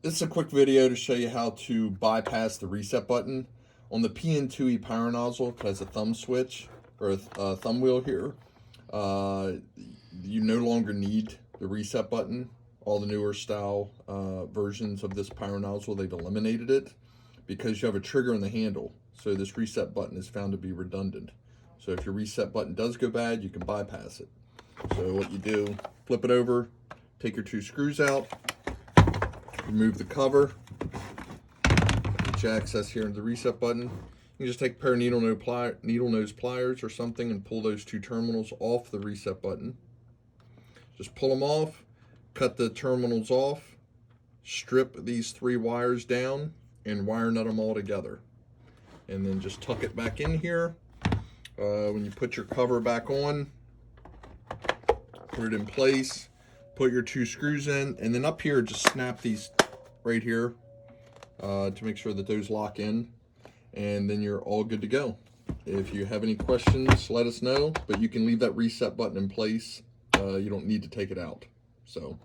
This is a quick video to show you how to bypass the reset button. On the PN-2E power nozzle, it has a thumb switch, or a thumb wheel here. You no longer need the reset button. All the newer style versions of this power nozzle, they've eliminated it because you have a trigger in the handle. So this reset button is found to be redundant. So if your reset button does go bad, you can bypass it. So what you do, flip it over, take your two screws out, remove the cover, get your access here into the reset button. You can just take a pair of needle nose pliers or something and pull those two terminals off the reset button. Just pull them off, cut the terminals off, strip these three wires down, and wire nut them all together. And then just tuck it back in here. When you put your cover back on, put it in place, put your two screws in, and then up here just snap these right here to make sure that those lock in, and then you're all good to go. If you have any questions, let us know, but you can leave that reset button in place. You don't need to take it out. So